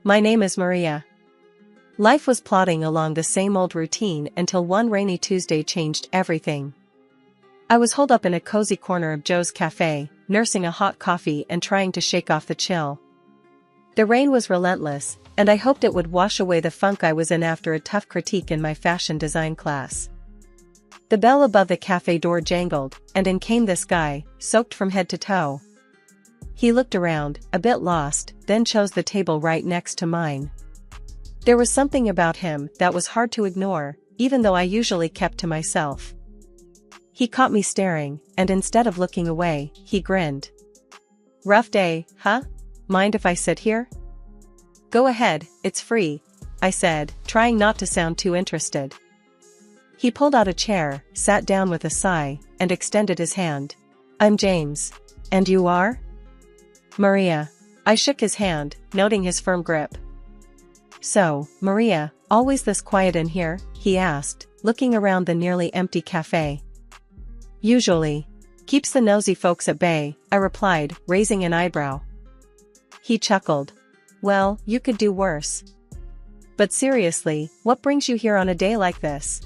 My name is Maria. Life was plodding along the same old routine until one rainy Tuesday changed everything. I was holed up in a cozy corner of Joe's cafe, nursing a hot coffee and trying to shake off the chill. The rain was relentless, and I hoped it would wash away the funk I was in after a tough critique in my fashion design class. The bell above the cafe door jangled, and in came this guy, soaked from head to toe. He looked around, a bit lost, then chose the table right next to mine. There was something about him that was hard to ignore, even though I usually kept to myself. He caught me staring, and instead of looking away, he grinned. "Rough day, huh? Mind if I sit here?" "Go ahead, it's free," I said, trying not to sound too interested. He pulled out a chair, sat down with a sigh, and extended his hand. "I'm James. And you are?" "Maria." I shook his hand, noting his firm grip. "So, Maria, always this quiet in here?" he asked, looking around the nearly empty cafe. "Usually. Keeps the nosy folks at bay," I replied, raising an eyebrow. He chuckled. "Well, you could do worse. But seriously, what brings you here on a day like this?"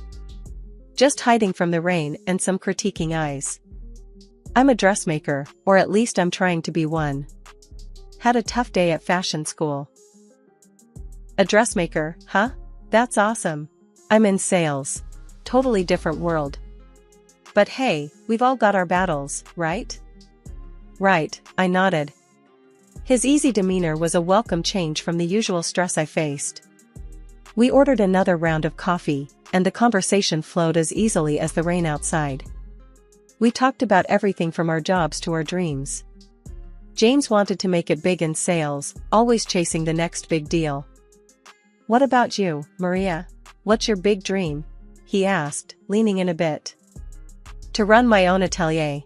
"Just hiding from the rain and some critiquing eyes. I'm a dressmaker, or at least I'm trying to be one. Had a tough day at fashion school." "A dressmaker, huh? That's awesome. I'm in sales. Totally different world. But hey, we've all got our battles, right?" "Right," I nodded. His easy demeanor was a welcome change from the usual stress I faced. We ordered another round of coffee, and the conversation flowed as easily as the rain outside. We talked about everything from our jobs to our dreams. James wanted to make it big in sales, always chasing the next big deal. "What about you, Maria? What's your big dream?" he asked, leaning in a bit. "To run my own atelier.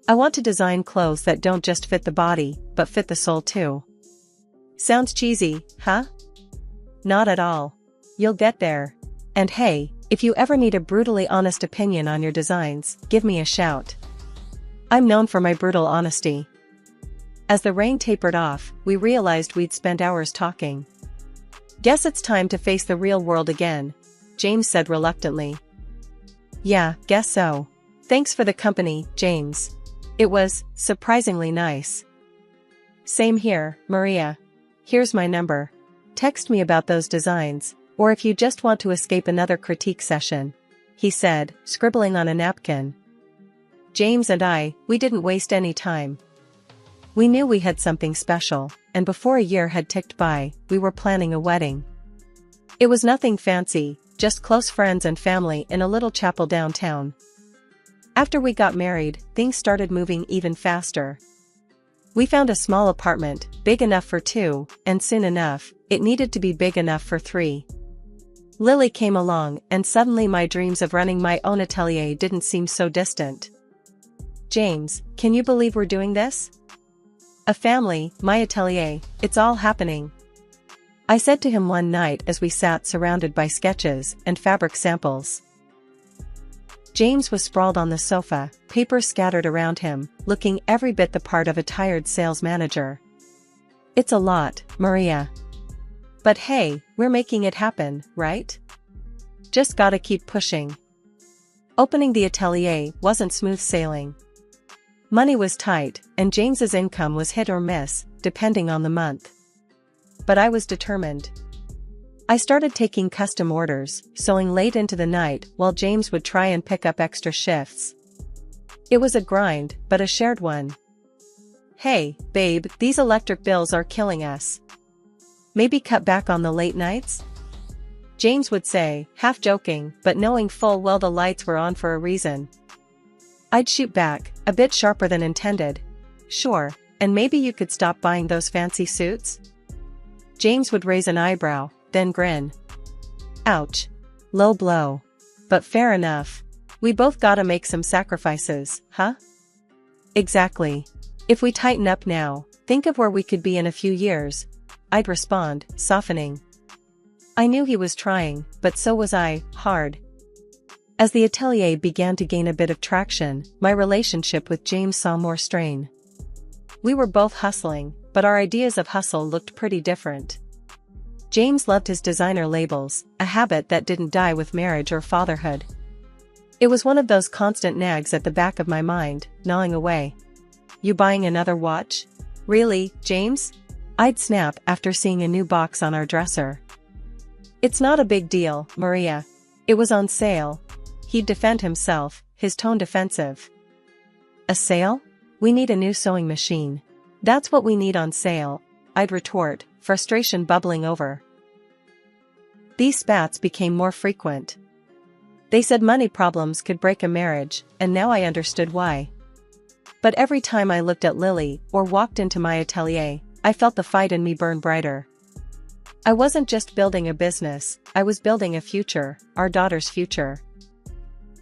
I want to design clothes that don't just fit the body, but fit the soul too." Sounds cheesy, huh? Not at all. You'll get there. And hey, if you ever need a brutally honest opinion on your designs, give me a shout. I'm known for my brutal honesty. As the rain tapered off, we realized we'd spent hours talking. "Guess it's time to face the real world again," James said reluctantly. "Yeah, guess so. Thanks for the company, James. It was surprisingly nice." "Same here, Maria. Here's my number. Text me about those designs, or if you just want to escape another critique session," he said, scribbling on a napkin. James and we didn't waste any time. We knew we had something special, and before a year had ticked by, we were planning a wedding. It was nothing fancy, just close friends and family in a little chapel downtown. After we got married, things started moving even faster. We found a small apartment, big enough for two, and soon enough, it needed to be big enough for three. Lily came along, and suddenly my dreams of running my own atelier didn't seem so distant. "James, can you believe we're doing this? A family, my atelier, it's all happening," I said to him one night as we sat surrounded by sketches and fabric samples. James was sprawled on the sofa, papers scattered around him, looking every bit the part of a tired sales manager. "It's a lot, Maria. But hey, we're making it happen, right? Just gotta keep pushing." Opening the atelier wasn't smooth sailing. Money was tight, and James's income was hit or miss, depending on the month. But I was determined. I started taking custom orders, sewing late into the night while James would try and pick up extra shifts. It was a grind, but a shared one. "Hey, babe, these electric bills are killing us. Maybe cut back on the late nights?" James would say, half joking, but knowing full well the lights were on for a reason. I'd shoot back, a bit sharper than intended. "Sure, and maybe you could stop buying those fancy suits?" James would raise an eyebrow, then grin. Ouch. Low blow. But fair enough. We both gotta make some sacrifices, huh? Exactly. If we tighten up now, think of where we could be in a few years, I'd respond, softening. I knew he was trying, but so was I, hard. As the atelier began to gain a bit of traction, my relationship with James saw more strain. We were both hustling, but our ideas of hustle looked pretty different. James loved his designer labels, a habit that didn't die with marriage or fatherhood. It was one of those constant nags at the back of my mind, gnawing away. "You buying another watch? Really, James?" I'd snap after seeing a new box on our dresser. "It's not a big deal, Maria. It was on sale." He'd defend himself, his tone defensive. "A sale? We need a new sewing machine. That's what we need on sale," I'd retort, frustration bubbling over. These spats became more frequent. They said money problems could break a marriage, and now I understood why. But every time I looked at Lily or walked into my atelier, I felt the fight in me burn brighter. I wasn't just building a business, I was building a future, our daughter's future.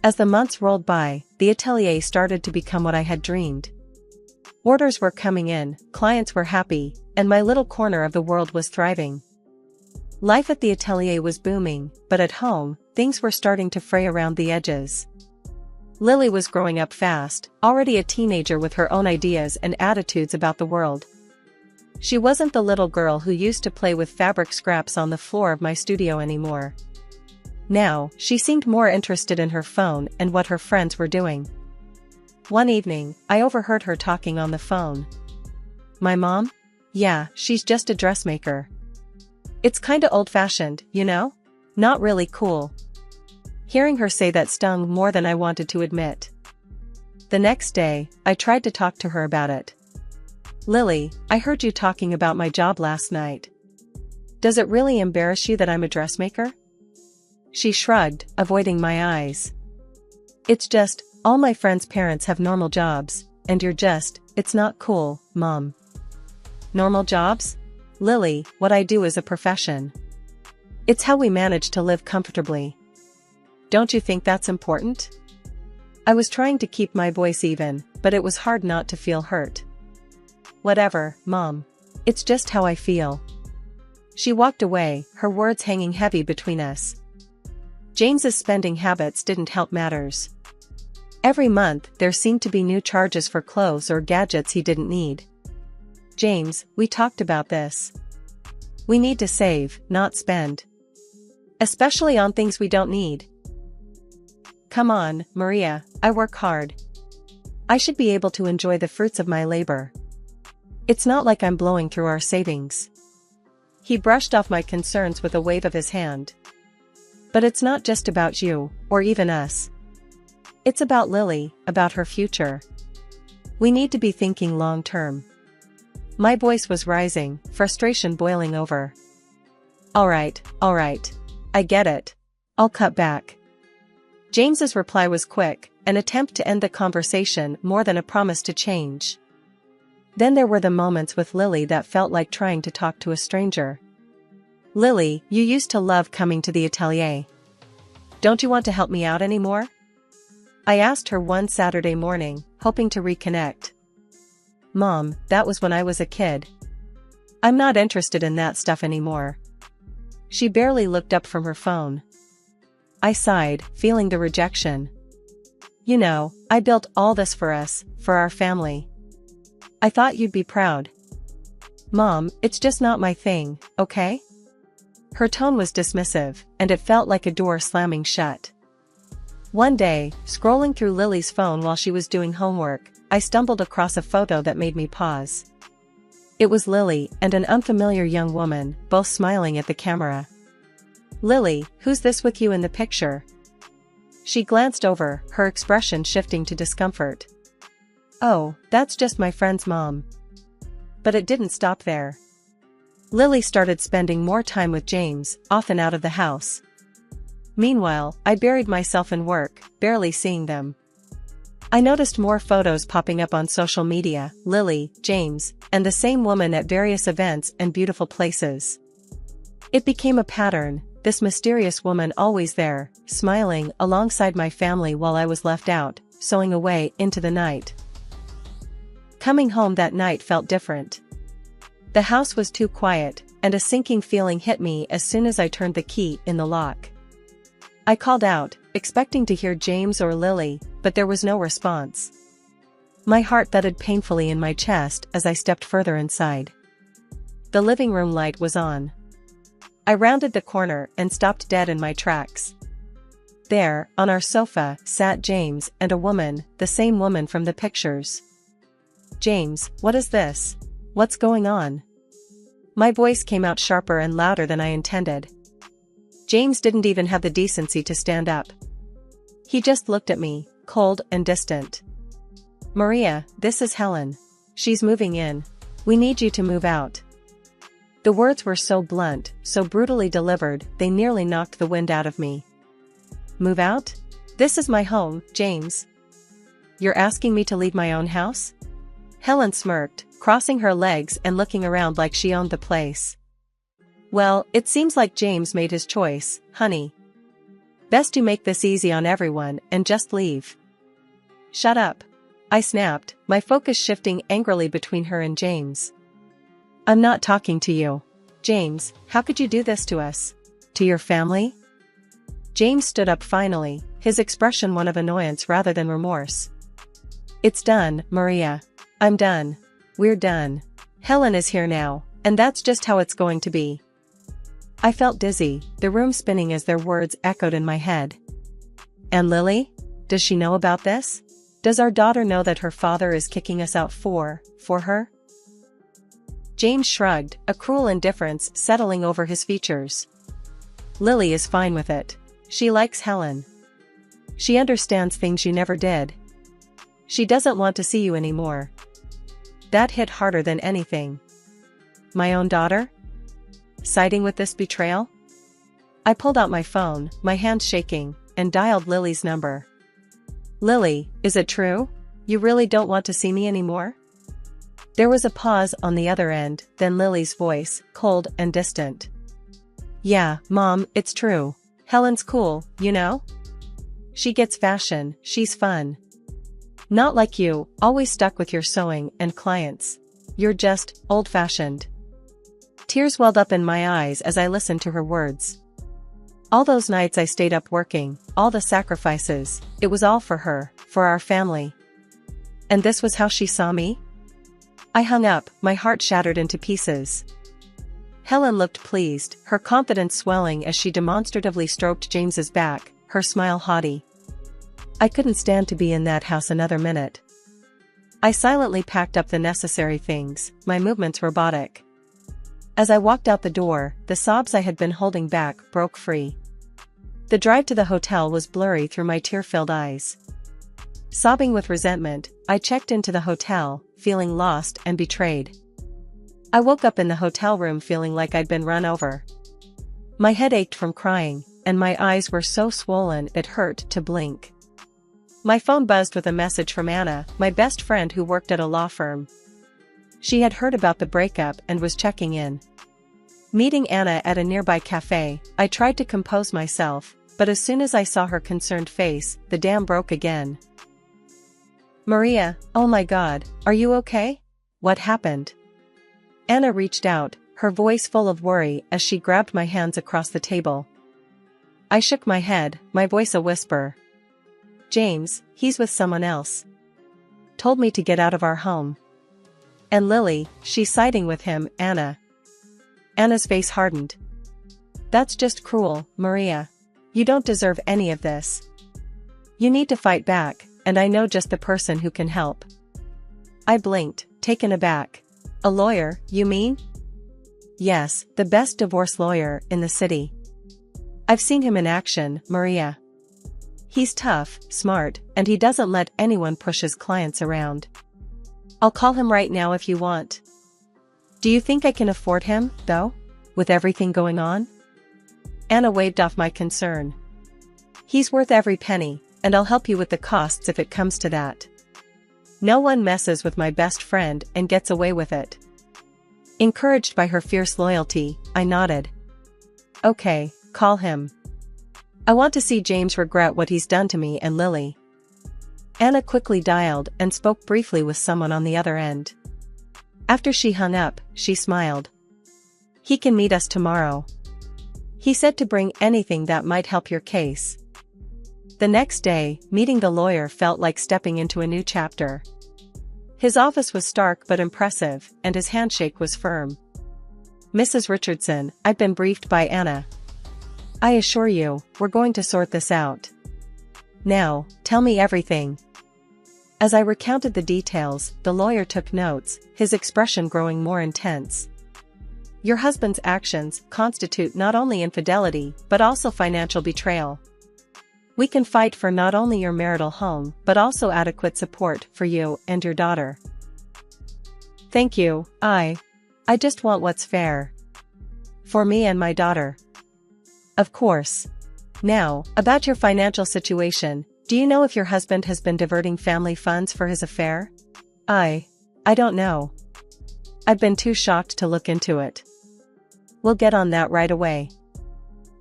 As the months rolled by, the atelier started to become what I had dreamed. Orders were coming in, clients were happy, and my little corner of the world was thriving. Life at the atelier was booming, but at home, things were starting to fray around the edges. Lily was growing up fast, already a teenager with her own ideas and attitudes about the world. She wasn't the little girl who used to play with fabric scraps on the floor of my studio anymore. Now, she seemed more interested in her phone and what her friends were doing. One evening, I overheard her talking on the phone. "My mom? Yeah, she's just a dressmaker. It's kinda old-fashioned, you know? Not really cool." Hearing her say that stung more than I wanted to admit. The next day, I tried to talk to her about it. "Lily, I heard you talking about my job last night. Does it really embarrass you that I'm a dressmaker?" She shrugged, avoiding my eyes. "It's just, all my friends' parents have normal jobs, and it's not cool, Mom." "Normal jobs? Lily, what I do is a profession. It's how we manage to live comfortably. Don't you think that's important?" I was trying to keep my voice even, but it was hard not to feel hurt. "Whatever, Mom. It's just how I feel." She walked away, her words hanging heavy between us. James's spending habits didn't help matters. Every month, there seemed to be new charges for clothes or gadgets he didn't need. "James, we talked about this. We need to save, not spend. Especially on things we don't need." "Come on, Maria, I work hard. I should be able to enjoy the fruits of my labor. It's not like I'm blowing through our savings." He brushed off my concerns with a wave of his hand. "But it's not just about you, or even us. It's about Lily, about her future. We need to be thinking long-term." My voice was rising, frustration boiling over. All right. I get it. I'll cut back." James's reply was quick, an attempt to end the conversation more than a promise to change. Then there were the moments with Lily that felt like trying to talk to a stranger. "Lily, you used to love coming to the atelier. Don't you want to help me out anymore?" I asked her one Saturday morning, hoping to reconnect. "Mom, that was when I was a kid. I'm not interested in that stuff anymore." She barely looked up from her phone. I sighed, feeling the rejection. "You know, I built all this for us, for our family. I thought you'd be proud." "Mom, it's just not my thing, okay?" Her tone was dismissive, and it felt like a door slamming shut. One day, scrolling through Lily's phone while she was doing homework, I stumbled across a photo that made me pause. It was Lily and an unfamiliar young woman, both smiling at the camera. "Lily, who's this with you in the picture?" She glanced over, her expression shifting to discomfort. "Oh, that's just my friend's mom." But it didn't stop there. Lily started spending more time with James, often out of the house. Meanwhile, I buried myself in work, barely seeing them. I noticed more photos popping up on social media, Lily, James, and the same woman at various events and beautiful places. It became a pattern, this mysterious woman always there, smiling alongside my family while I was left out, sewing away into the night. Coming home that night felt different. The house was too quiet, and a sinking feeling hit me as soon as I turned the key in the lock. I called out, expecting to hear James or Lily, but there was no response. My heart thudded painfully in my chest as I stepped further inside. The living room light was on. I rounded the corner and stopped dead in my tracks. There, on our sofa, sat James and a woman, the same woman from the pictures. "James, what is this? What's going on?" My voice came out sharper and louder than I intended. James didn't even have the decency to stand up. He just looked at me, cold and distant. "Maria, this is Helen. She's moving in. We need you to move out." The words were so blunt, so brutally delivered, they nearly knocked the wind out of me. "Move out? This is my home, James. You're asking me to leave my own house?" Helen smirked, crossing her legs and looking around like she owned the place. "Well, it seems like James made his choice, honey. Best you make this easy on everyone and just leave." "Shut up," I snapped, my focus shifting angrily between her and James. "I'm not talking to you. James, how could you do this to us? To your family?" James stood up finally, his expression one of annoyance rather than remorse. "It's done, Maria. I'm done. We're done. Helen is here now, and that's just how it's going to be." I felt dizzy, the room spinning as their words echoed in my head. "And Lily? Does she know about this? Does our daughter know that her father is kicking us out for her?" James shrugged, a cruel indifference settling over his features. "Lily is fine with it. She likes Helen. She understands things you never did. She doesn't want to see you anymore." That hit harder than anything. My own daughter? Siding with this betrayal? I pulled out my phone, my hand shaking, and dialed Lily's number. "Lily, is it true? You really don't want to see me anymore?" There was a pause on the other end, then Lily's voice, cold and distant. "Yeah, Mom, it's true. Helen's cool, you know? She gets fashion, she's fun. Not like you, always stuck with your sewing and clients. You're just old-fashioned." Tears welled up in my eyes as I listened to her words. All those nights I stayed up working, all the sacrifices, it was all for her, for our family. And this was how she saw me? I hung up, my heart shattered into pieces. Helen looked pleased, her confidence swelling as she demonstratively stroked James's back, her smile haughty. I couldn't stand to be in that house another minute. I silently packed up the necessary things, my movements robotic. As I walked out the door, the sobs I had been holding back broke free. The drive to the hotel was blurry through my tear-filled eyes. Sobbing with resentment, I checked into the hotel, feeling lost and betrayed. I woke up in the hotel room feeling like I'd been run over. My head ached from crying, and my eyes were so swollen it hurt to blink. My phone buzzed with a message from Anna, my best friend who worked at a law firm. She had heard about the breakup and was checking in. Meeting Anna at a nearby cafe, I tried to compose myself, but as soon as I saw her concerned face, the dam broke again. "Maria, oh my God, are you okay? What happened?" Anna reached out, her voice full of worry as she grabbed my hands across the table. I shook my head, my voice a whisper. "James, he's with someone else. Told me to get out of our home. And Lily, she's siding with him, Anna." Anna's face hardened. "That's just cruel, Maria. You don't deserve any of this. You need to fight back, and I know just the person who can help." I blinked, taken aback. "A lawyer, you mean?" "Yes, the best divorce lawyer in the city. I've seen him in action, Maria. He's tough, smart, and he doesn't let anyone push his clients around. I'll call him right now if you want." "Do you think I can afford him, though? With everything going on?" Anna waved off my concern. "He's worth every penny, and I'll help you with the costs if it comes to that. No one messes with my best friend and gets away with it." Encouraged by her fierce loyalty, I nodded. "Okay, call him. I want to see James regret what he's done to me and Lily." Anna quickly dialed and spoke briefly with someone on the other end. After she hung up, she smiled. "He can meet us tomorrow. He said to bring anything that might help your case." The next day, meeting the lawyer felt like stepping into a new chapter. His office was stark but impressive, and his handshake was firm. Mrs. Richardson, I've been briefed by Anna. I assure you, we're going to sort this out. Now, tell me everything." As I recounted the details, the lawyer took notes, his expression growing more intense. "Your husband's actions constitute not only infidelity but also financial betrayal. We can fight for not only your marital home but also adequate support for you and your daughter." "Thank you, I just want what's fair. For me and my daughter." "Of course. Now, about your financial situation, do you know if your husband has been diverting family funds for his affair?" I don't know. I've been too shocked to look into it." "We'll get on that right away.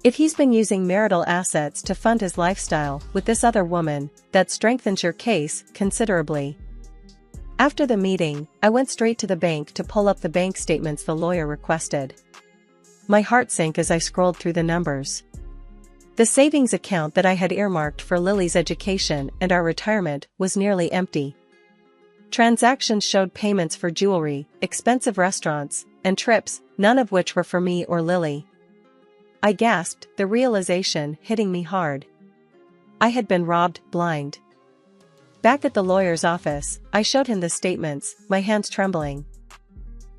If he's been using marital assets to fund his lifestyle with this other woman, that strengthens your case considerably." After the meeting, I went straight to the bank to pull up the bank statements the lawyer requested. My heart sank as I scrolled through the numbers. The savings account that I had earmarked for Lily's education and our retirement was nearly empty. Transactions showed payments for jewelry, expensive restaurants, and trips, none of which were for me or Lily. I gasped, the realization hitting me hard. I had been robbed blind. Back at the lawyer's office, I showed him the statements, my hands trembling.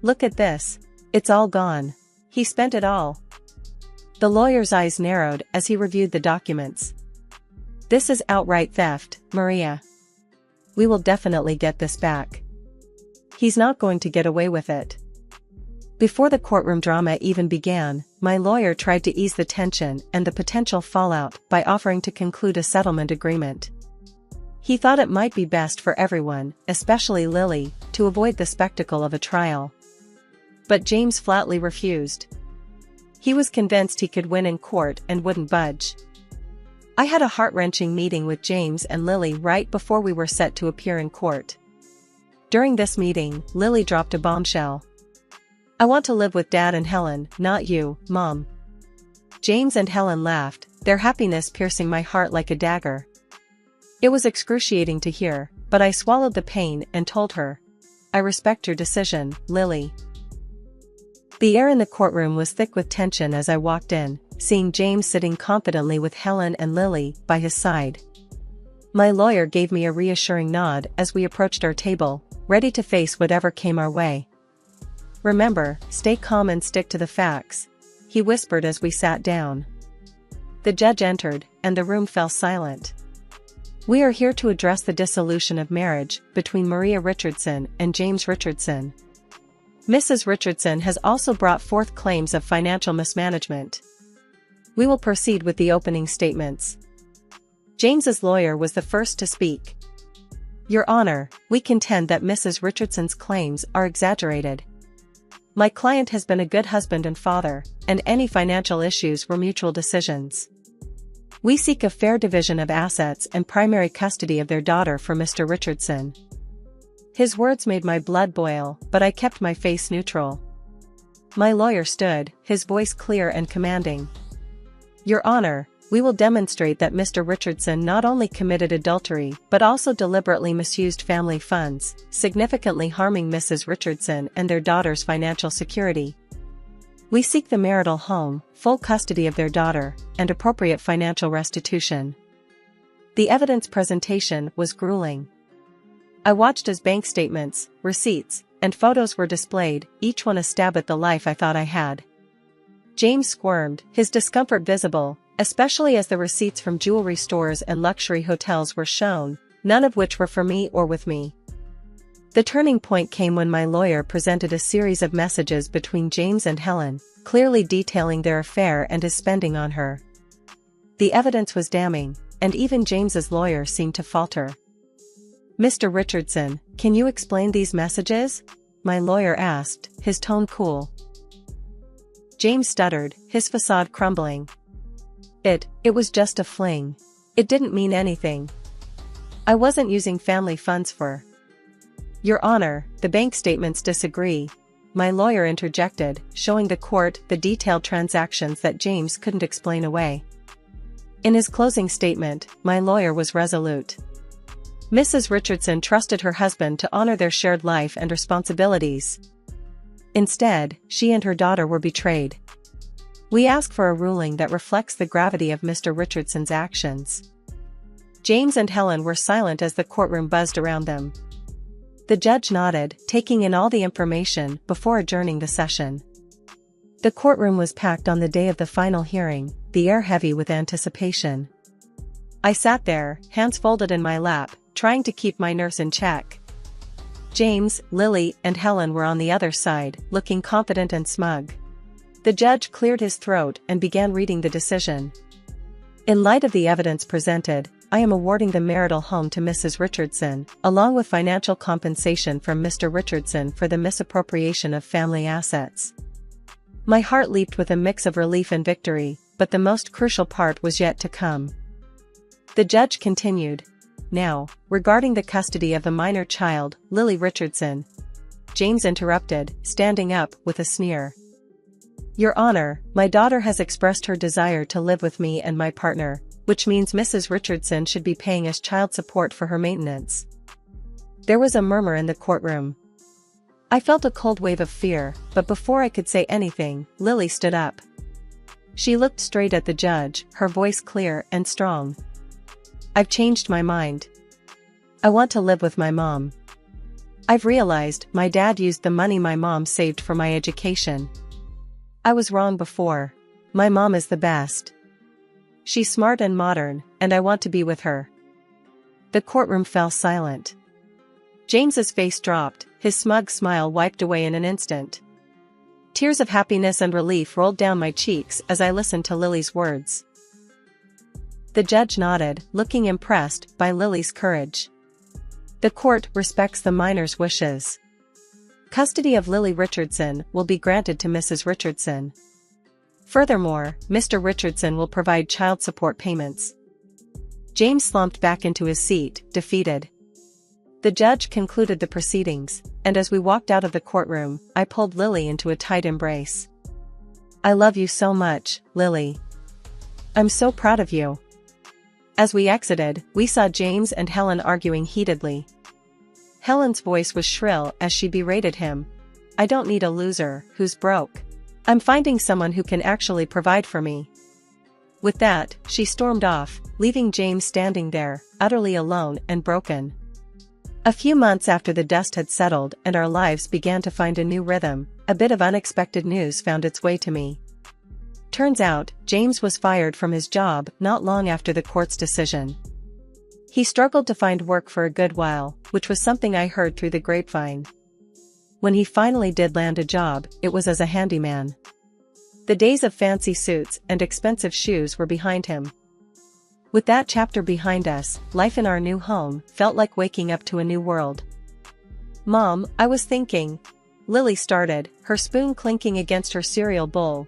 "Look at this. It's all gone. He spent it all." The lawyer's eyes narrowed as he reviewed the documents. "This is outright theft, Maria. We will definitely get this back. He's not going to get away with it." Before the courtroom drama even began, my lawyer tried to ease the tension and the potential fallout by offering to conclude a settlement agreement. He thought it might be best for everyone, especially Lily, to avoid the spectacle of a trial. But James flatly refused. He was convinced he could win in court and wouldn't budge. I had a heart-wrenching meeting with James and Lily right before we were set to appear in court. During this meeting, Lily dropped a bombshell. "I want to live with Dad and Helen, not you, Mom." James and Helen laughed, their happiness piercing my heart like a dagger. It was excruciating to hear, but I swallowed the pain and told her, "I respect your decision, Lily." The air in the courtroom was thick with tension as I walked in, seeing James sitting confidently with Helen and Lily by his side. My lawyer gave me a reassuring nod as we approached our table, ready to face whatever came our way. "Remember, stay calm and stick to the facts," he whispered as we sat down. The judge entered, and the room fell silent. "We are here to address the dissolution of marriage between Maria Richardson and James Richardson. Mrs. Richardson has also brought forth claims of financial mismanagement. We will proceed with the opening statements." James's lawyer was the first to speak. "Your Honor, we contend that Mrs. Richardson's claims are exaggerated. My client has been a good husband and father, and any financial issues were mutual decisions. We seek a fair division of assets and primary custody of their daughter for Mr. Richardson." His words made my blood boil, but I kept my face neutral. My lawyer stood, his voice clear and commanding. "Your Honor, we will demonstrate that Mr. Richardson not only committed adultery but also deliberately misused family funds, significantly harming Mrs. Richardson and their daughter's financial security. We seek the marital home, full custody of their daughter, and appropriate financial restitution." The evidence presentation was grueling. I watched as bank statements, receipts, and photos were displayed, each one a stab at the life I thought I had. James squirmed, his discomfort visible, especially as the receipts from jewelry stores and luxury hotels were shown, none of which were for me or with me. The turning point came when my lawyer presented a series of messages between James and Helen, clearly detailing their affair and his spending on her. The evidence was damning, and even James's lawyer seemed to falter. "Mr. Richardson, can you explain these messages?" my lawyer asked, his tone cool. James stuttered, his facade crumbling. It was just a fling. It didn't mean anything. I wasn't using family funds for." "Your Honor, the bank statements disagree," my lawyer interjected, showing the court the detailed transactions that James couldn't explain away. In his closing statement, my lawyer was resolute. "Mrs. Richardson trusted her husband to honor their shared life and responsibilities. Instead, she and her daughter were betrayed. We ask for a ruling that reflects the gravity of Mr. Richardson's actions. James and Helen were silent as the courtroom buzzed around them. The judge nodded, taking in all the information before adjourning the session. The courtroom was packed on the day of the final hearing, the air heavy with anticipation. I sat there, hands folded in my lap, trying to keep my nerves in check. James, Lily, and Helen were on the other side, looking confident and smug. The judge cleared his throat and began reading the decision. In light of the evidence presented, I am awarding the marital home to Mrs. Richardson, along with financial compensation from Mr. Richardson for the misappropriation of family assets. My heart leaped with a mix of relief and victory, but the most crucial part was yet to come. The judge continued. Now, regarding the custody of the minor child, Lily Richardson. James interrupted, standing up with a sneer. Your Honor, my daughter has expressed her desire to live with me and my partner, which means Mrs. Richardson should be paying us child support for her maintenance. There was a murmur in the courtroom. I felt a cold wave of fear, but before I could say anything, Lily stood up. She looked straight at the judge, her voice clear and strong. I've changed my mind. I want to live with my mom. I've realized my dad used the money my mom saved for my education. I was wrong before. My mom is the best. She's smart and modern, and I want to be with her. The courtroom fell silent. James's face dropped, his smug smile wiped away in an instant. Tears of happiness and relief rolled down my cheeks as I listened to Lily's words. The judge nodded, looking impressed by Lily's courage. The court respects the minor's wishes. Custody of Lily Richardson will be granted to Mrs. Richardson. Furthermore, Mr. Richardson will provide child support payments. James slumped back into his seat, defeated. The judge concluded the proceedings, and as we walked out of the courtroom, I pulled Lily into a tight embrace. I love you so much, Lily. I'm so proud of you. As we exited, we saw James and Helen arguing heatedly. Helen's voice was shrill as she berated him. I don't need a loser who's broke. I'm finding someone who can actually provide for me. With that, she stormed off, leaving James standing there, utterly alone and broken. A few months after the dust had settled and our lives began to find a new rhythm, a bit of unexpected news found its way to me. Turns out, James was fired from his job not long after the court's decision. He struggled to find work for a good while, which was something I heard through the grapevine. When he finally did land a job, it was as a handyman. The days of fancy suits and expensive shoes were behind him. With that chapter behind us, life in our new home felt like waking up to a new world. Mom, I was thinking. Lily started, her spoon clinking against her cereal bowl.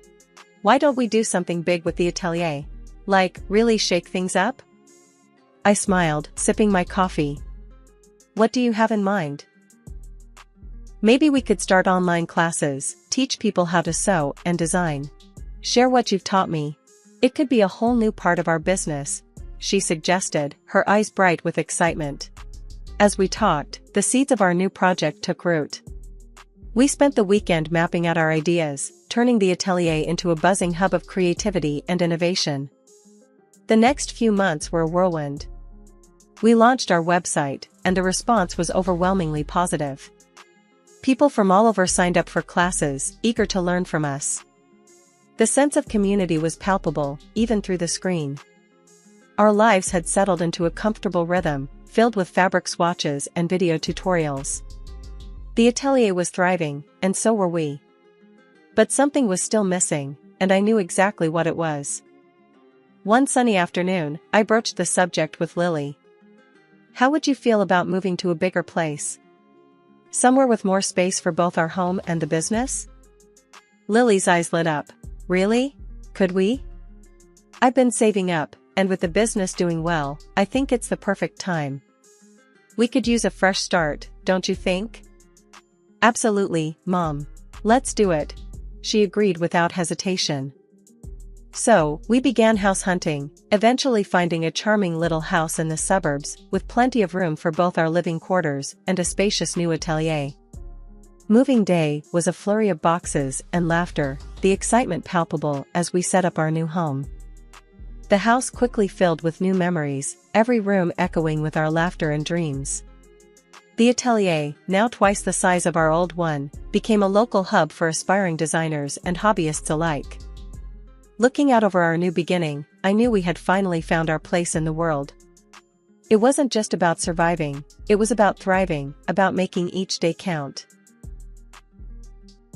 Why don't we do something big with the atelier? Like, really shake things up? I smiled, sipping my coffee. What do you have in mind? Maybe we could start online classes, teach people how to sew and design. Share what you've taught me. It could be a whole new part of our business, she suggested, her eyes bright with excitement. As we talked, the seeds of our new project took root. We spent the weekend mapping out our ideas, turning the atelier into a buzzing hub of creativity and innovation. The next few months were a whirlwind. We launched our website, and the response was overwhelmingly positive. People from all over signed up for classes, eager to learn from us. The sense of community was palpable, even through the screen. Our lives had settled into a comfortable rhythm, filled with fabric swatches and video tutorials. The atelier was thriving, and so were we. But something was still missing, and I knew exactly what it was. One sunny afternoon, I broached the subject with Lily. How would you feel about moving to a bigger place? Somewhere with more space for both our home and the business? Lily's eyes lit up. Really? Could we? I've been saving up, and with the business doing well, I think it's the perfect time. We could use a fresh start, don't you think? Absolutely, Mom. Let's do it. She agreed without hesitation. So, we began house hunting, eventually finding a charming little house in the suburbs, with plenty of room for both our living quarters and a spacious new atelier. Moving day was a flurry of boxes and laughter, the excitement palpable as we set up our new home. The house quickly filled with new memories, every room echoing with our laughter and dreams. The atelier, now twice the size of our old one, became a local hub for aspiring designers and hobbyists alike. Looking out over our new beginning, I knew we had finally found our place in the world. It wasn't just about surviving, it was about thriving, about making each day count.